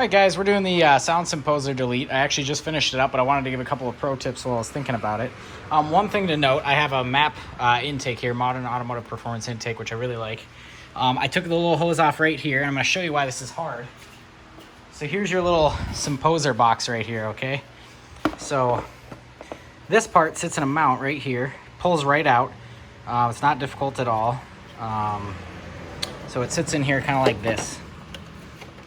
All right, guys, we're doing the sound SYMPOSER delete. I actually just finished it up, but I wanted to give a couple of pro tips while I was thinking about it. One thing to note, I have a MAP intake here, Modern Automotive Performance Intake, which I really like. I took the little hose off right here, and I'm going to show you why this is hard. So here's your little SYMPOSER box right here, okay? So this part sits in a mount right here, pulls right out. It's not difficult at all. So it sits in here kind of like this.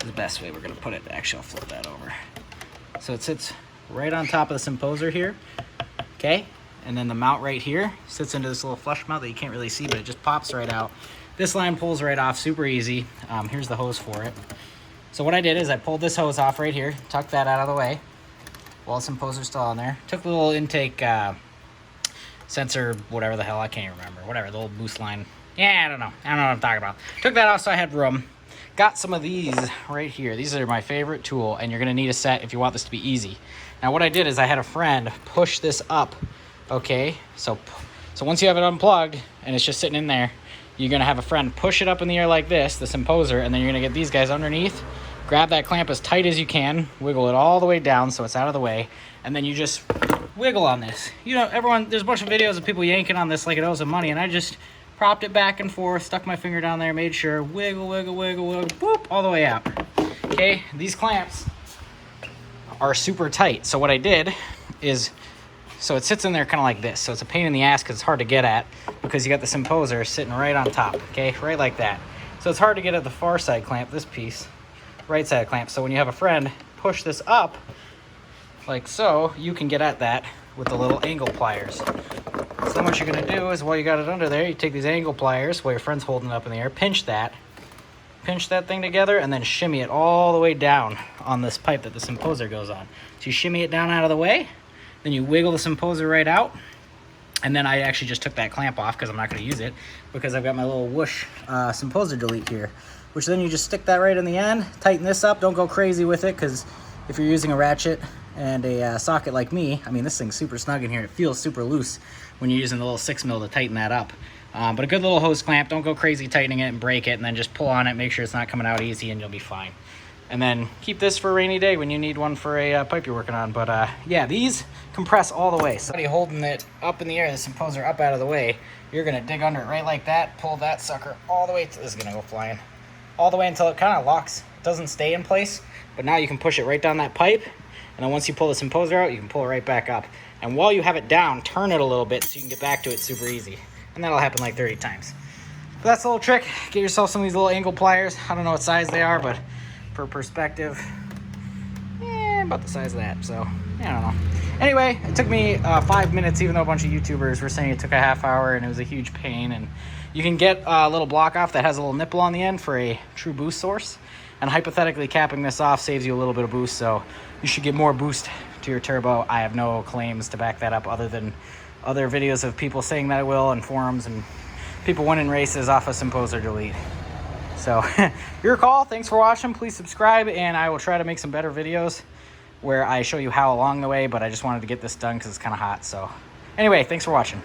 The best way we're going to put it. Actually, I'll flip that over. So it sits right on top of the SYMPOSER here, okay? And then the mount right here sits into this little flush mount that you can't really see, but it just pops right out. This line pulls right off, super easy. Here's the hose for it. So what I did is I pulled this hose off right here, tucked that out of the way while the SYMPOSER's still on there. Took the little intake sensor, whatever the hell, I can't remember. Whatever, the little boost line. Yeah, I don't know what I'm talking about. Took that off so I had room. Got some of these right here. These are my favorite tool, and you're gonna need a set if you want this to be easy. Now what I did is I had a friend push this up, okay? So once you have it unplugged and it's just sitting in there, you're gonna have a friend push it up in the air like this, the SYMPOSER, and then you're gonna get these guys underneath, grab that clamp as tight as you can, wiggle it all the way down so it's out of the way, and then you just wiggle on this. You know, everyone, there's a bunch of videos of people yanking on this like it owes them money, and I just propped it back and forth, stuck my finger down there, made sure, wiggle, wiggle, wiggle, wiggle, whoop, all the way out. Okay, these clamps are super tight. So what I did is, so it sits in there kind of like this. So it's a pain in the ass because it's hard to get at because you got the SYMPOSER sitting right on top, okay, right like that. So it's hard to get at the far side clamp, this piece, right side clamp. So when you have a friend push this up, like so, you can get at that with the little angle pliers. So then what you're gonna do is while you got it under there, you take these angle pliers while your friend's holding it up in the air, pinch that thing together, and then shimmy it all the way down on this pipe that the SYMPOSER goes on. So you shimmy it down out of the way, then you wiggle the SYMPOSER right out, and then I actually just took that clamp off because I'm not gonna use it, because I've got my little Whoosh SYMPOSER delete here, which then you just stick that right in the end, tighten this up, don't go crazy with it, because if you're using a ratchet and a socket like me, I mean, this thing's super snug in here. It feels super loose when you're using the little 6mm to tighten that up. But a good little hose clamp, don't go crazy tightening it and break it, and then just pull on it, make sure it's not coming out easy, and you'll be fine. And then keep this for a rainy day when you need one for a pipe you're working on. But yeah, these compress all the way. Somebody holding it up in the air, the SYMPOSER up out of the way, you're gonna dig under it right like that, pull that sucker all the way to, this is gonna go flying, all the way until it kind of locks. It doesn't stay in place, but now you can push it right down that pipe. And then once you pull the SYMPOSER out, you can pull it right back up. And while you have it down, turn it a little bit so you can get back to it super easy. And that'll happen like 30 times. But that's a little trick. Get yourself some of these little angle pliers. I don't know what size they are, but for perspective, about the size of that. So, I don't know. Anyway, it took me 5 minutes, even though a bunch of YouTubers were saying it took a half hour and it was a huge pain. And you can get a little block off that has a little nipple on the end for a true boost source. And hypothetically, capping this off saves you a little bit of boost, so you should get more boost to your turbo. I have no claims to back that up other than other videos of people saying that it will and forums and people winning races off a SYMPOSER delete. So, your call. Thanks for watching. Please subscribe, and I will try to make some better videos where I show you how along the way, but I just wanted to get this done because it's kind of hot. So, anyway, thanks for watching.